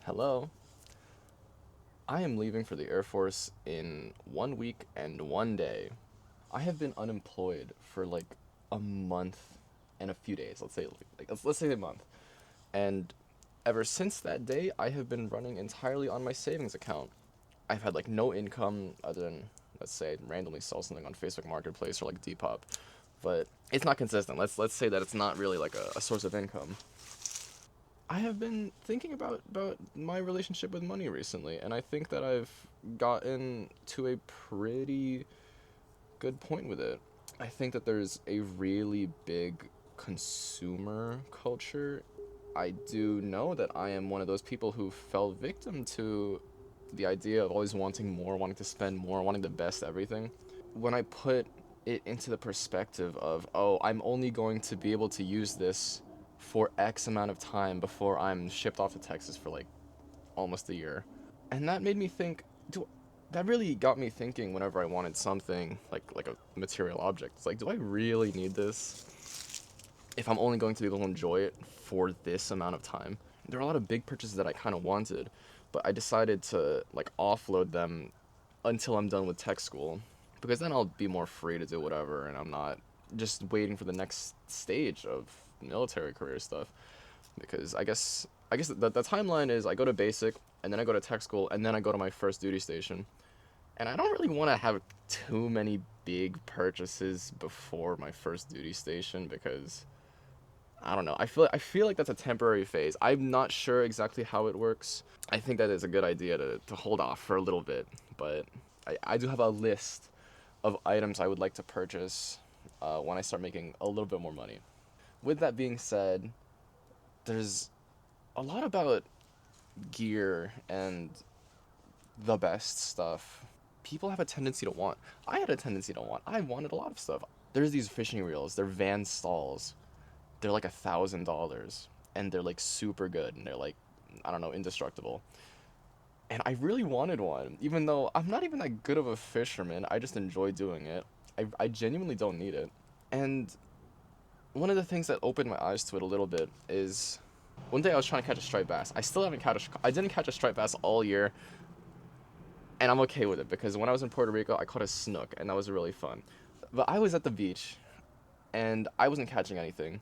Hello. I am leaving for the Air Force in 1 week and 1 day. I have been unemployed for like a month and a few days. Let's say a month. And ever since that day, I have been running entirely on my savings account. I've had like no income other than, let's say, randomly sell something on Facebook Marketplace or like Depop, but it's not consistent. Let's say that it's not really like a source of income. I have been thinking about my relationship with money recently, and I think that I've gotten to a pretty good point with it. I think that there's a really big consumer culture. I do know that I am one of those people who fell victim to the idea of always wanting more, wanting to spend more, wanting the best everything. When I put it into the perspective of, oh, I'm only going to be able to use this for X amount of time before I'm shipped off to Texas for like almost a year. And that made me think, do that really got me thinking whenever I wanted something like a material object. It's like, do I really need this if I'm only going to be able to enjoy it for this amount of time? There are a lot of big purchases that I kind of wanted, but I decided to like offload them until I'm done with tech school because then I'll be more free to do whatever and I'm not just waiting for the next stage of military career stuff because I guess the timeline is I go to basic and then I go to tech school and then I go to my first duty station. And I don't really want to have too many big purchases before my first duty station because I don't know. I feel like that's a temporary phase. I'm not sure exactly how it works. I think that is a good idea to hold off for a little bit, but I do have a list of items I would like to purchase when I start making a little bit more money. With that being said, there's a lot about gear and the best stuff. People have a tendency to want. I had a tendency to want. I wanted a lot of stuff. There's these fishing reels. They're Van Stalls. They're like $1,000, and they're like super good, and they're like, I don't know, indestructible. And I really wanted one, even though I'm not even that good of a fisherman. I just enjoy doing it. I genuinely don't need it. And one of the things that opened my eyes to it a little bit is one day I was trying to catch a striped bass. I didn't catch a striped bass all year, and I'm okay with it because when I was in Puerto Rico, I caught a snook, and that was really fun. But I was at the beach, and I wasn't catching anything.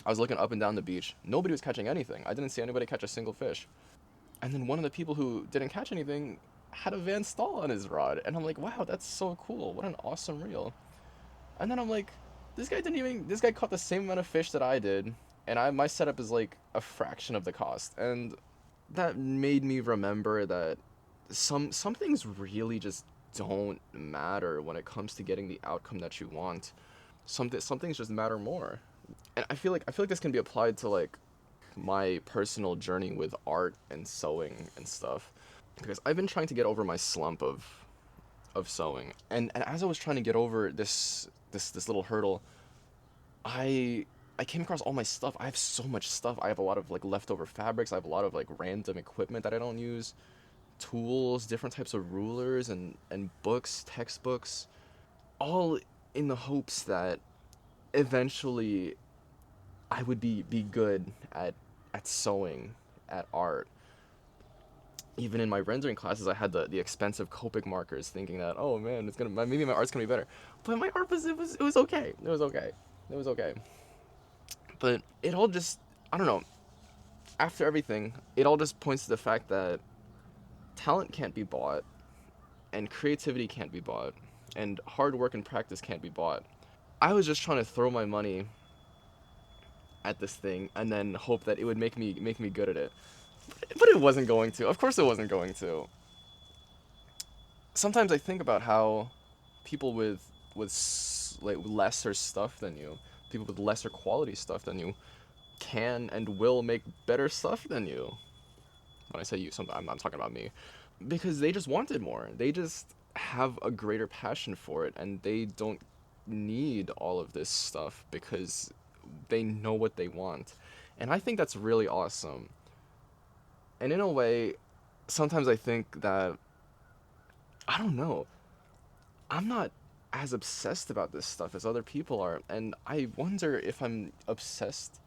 I was looking up and down the beach. Nobody was catching anything. I didn't see anybody catch a single fish. And then one of the people who didn't catch anything had a Van Stall on his rod, and I'm like, wow, that's so cool. What an awesome reel. And then I'm like, this guy caught the same amount of fish that I did, and my setup is like a fraction of the cost. And that made me remember that some things really just don't matter when it comes to getting the outcome that you want. Some things just matter more. And I feel like this can be applied to like my personal journey with art and sewing and stuff because I've been trying to get over my slump of sewing. And as I was trying to get over this little hurdle, I I came across all my stuff. I have so much stuff. I have a lot of like leftover fabrics. I have a lot of like random equipment that I don't use, tools, different types of rulers and books, textbooks, all in the hopes that eventually I would be good at sewing, at art. Even in my rendering classes, I had the expensive Copic markers, thinking that, oh man, maybe my art's gonna be better. But my art was okay. It was okay. It was okay. But it all just, I don't know. After everything, it all just points to the fact that talent can't be bought, and creativity can't be bought, and hard work and practice can't be bought. I was just trying to throw my money at this thing and then hope that it would make me good at it. But it wasn't going to. Of course it wasn't going to. Sometimes I think about how people like lesser stuff than you, people with lesser quality stuff than you, can and will make better stuff than you. When I say you, I'm talking about me, because they just wanted more. They just have a greater passion for it, and they don't need all of this stuff because they know what they want. And I think that's really awesome. And in a way, sometimes I think that I don't know. I'm not as obsessed about this stuff as other people are, and I wonder if I'm obsessed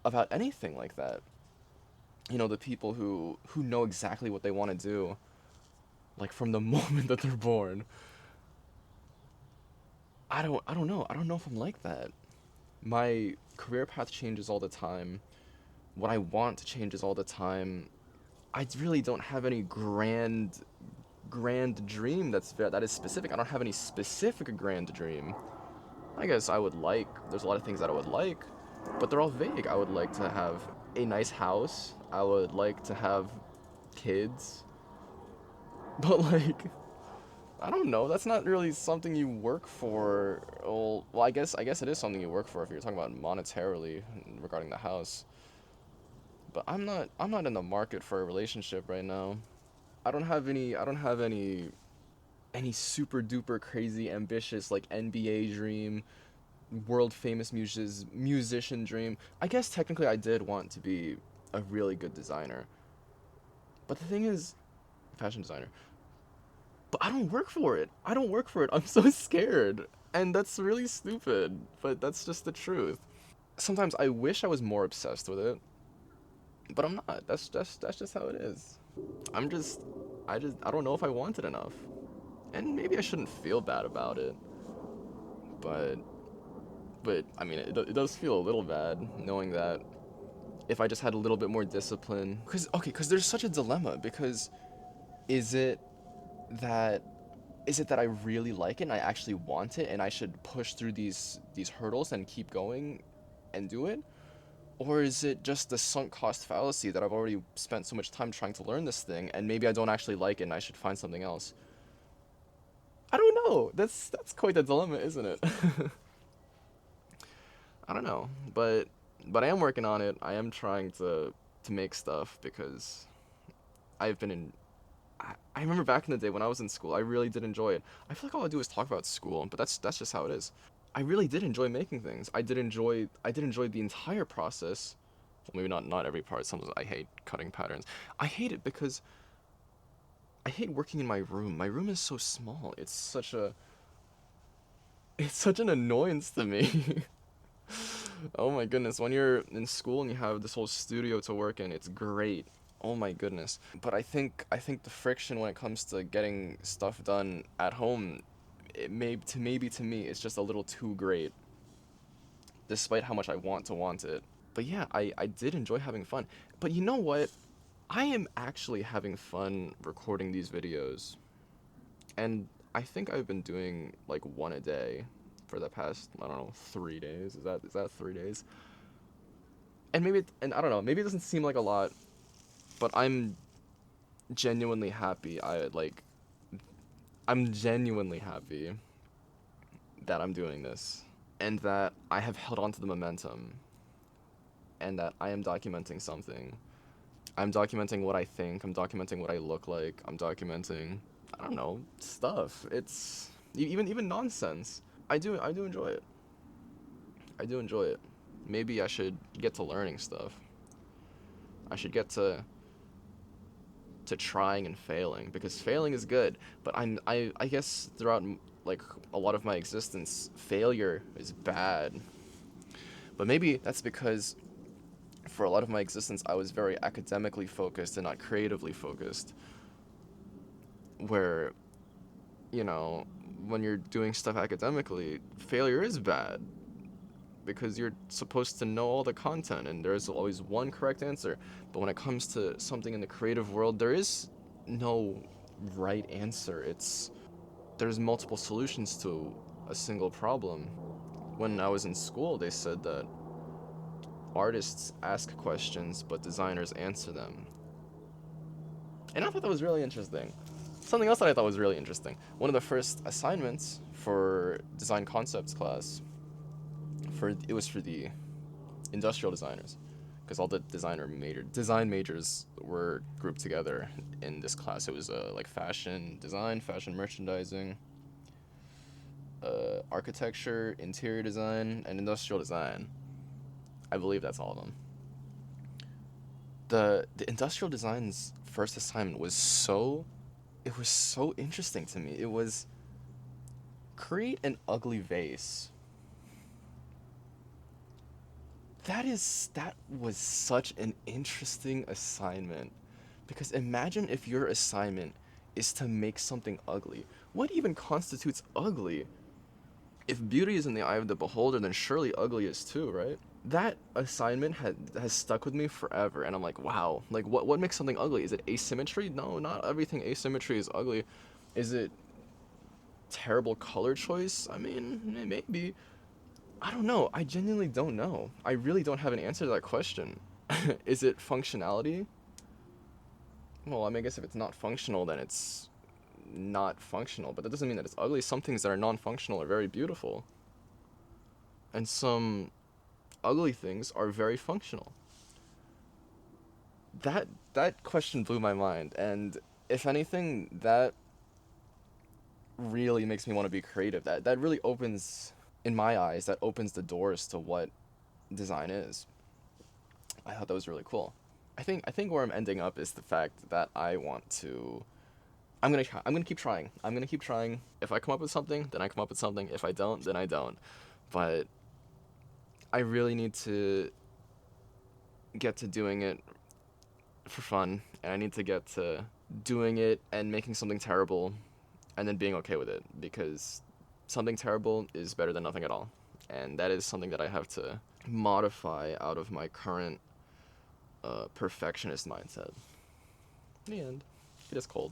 about anything like that. the people who know exactly what they want to do, like from the moment that they're born. I don't know. I don't know if I'm like that. My career path changes all the time. What I want changes all the time. I really don't have any grand dream that is specific. I don't have any specific grand dream. I guess there's a lot of things that I would like, but they're all vague. I would like to have a nice house. I would like to have kids. But like, I don't know. That's not really something you work for. Well, I guess it is something you work for if you're talking about monetarily regarding the house. But I'm not in the market for a relationship right now. I don't have any super duper crazy ambitious like NBA dream, world famous musician dream. I guess technically I did want to be a really good designer. But the thing is, fashion designer. But I don't work for it. I don't work for it. I'm so scared. And that's really stupid, but that's just the truth. Sometimes I wish I was more obsessed with it, but I'm not. That's just how it is. I'm just I don't know if I want it enough. And maybe I shouldn't feel bad about it, but I mean it does feel a little bad knowing that if I just had a little bit more discipline. Cuz there's such a dilemma because is it that I really like it and I actually want it and I should push through these hurdles and keep going and do it? Or is it just the sunk cost fallacy that I've already spent so much time trying to learn this thing and maybe I don't actually like it and I should find something else? I don't know. That's quite a dilemma, isn't it? I don't know, but I am working on it. I am trying to make stuff because I've been in I remember back in the day when I was in school, I really did enjoy it. I feel like all I do is talk about school, but that's just how it is. I really did enjoy making things. I did enjoy the entire process. Well, maybe not every part. Sometimes I hate cutting patterns. I hate it because I hate working in my room. My room is so small. It's such an annoyance to me. Oh my goodness, when you're in school and you have this whole studio to work in, it's great. Oh my goodness. But I think the friction when it comes to getting stuff done at home, maybe to me it's just a little too great, despite how much I want it. But yeah, I did enjoy having fun. But you know what? I am actually having fun recording these videos. And I think I've been doing like one a day for the past, I don't know, 3 days. Is that 3 days? And I don't know, maybe it doesn't seem like a lot, but genuinely happy. I'm genuinely happy that I'm doing this and that I have held on to the momentum and that I am documenting something. I'm documenting what I think, I'm documenting what I look like, I'm documenting, I don't know, stuff. It's even nonsense. I do enjoy it. I do enjoy it. Maybe I should get to learning stuff. I should get to trying and failing because failing is good, but I guess throughout like a lot of my existence failure is bad. But maybe that's because for a lot of my existence I was very academically focused and not creatively focused, where you know when you're doing stuff academically failure is bad because you're supposed to know all the content and there's always one correct answer. But when it comes to something in the creative world, there is no right answer. There's multiple solutions to a single problem. When I was in school, they said that artists ask questions, but designers answer them. And I thought that was really interesting. Something else that I thought was really interesting. One of the first assignments for design concepts class, it was for the industrial designers, because all the design majors were grouped together in this class. It was like fashion design, fashion merchandising, architecture, interior design, and industrial design. I believe that's all of them. The industrial design's first assignment was so interesting to me. It was create an ugly vase. That was such an interesting assignment. Because imagine if your assignment is to make something ugly. What even constitutes ugly? If beauty is in the eye of the beholder, then surely ugly is too, right? That assignment has stuck with me forever, and I'm like, wow, like what makes something ugly? Is it asymmetry? No, not everything asymmetry is ugly. Is it terrible color choice? I mean, maybe. I don't know. I genuinely don't know. I really don't have an answer to that question. Is it functionality? Well, I mean, I guess if it's not functional, then it's not functional, but that doesn't mean that it's ugly. Some things that are non-functional are very beautiful, and some ugly things are very functional. That question blew my mind, and if anything, that really makes me want to be creative. That really opens, in my eyes, that opens the doors to what design is. I thought that was really cool. I think where I'm ending up is the fact that I want to. I'm gonna keep trying. I'm gonna keep trying. If I come up with something, then I come up with something. If I don't, then I don't. But I really need to get to doing it for fun, and I need to get to doing it and making something terrible, and then being okay with it, because something terrible is better than nothing at all, and that is something that I have to modify out of my current perfectionist mindset. In the end, it is cold.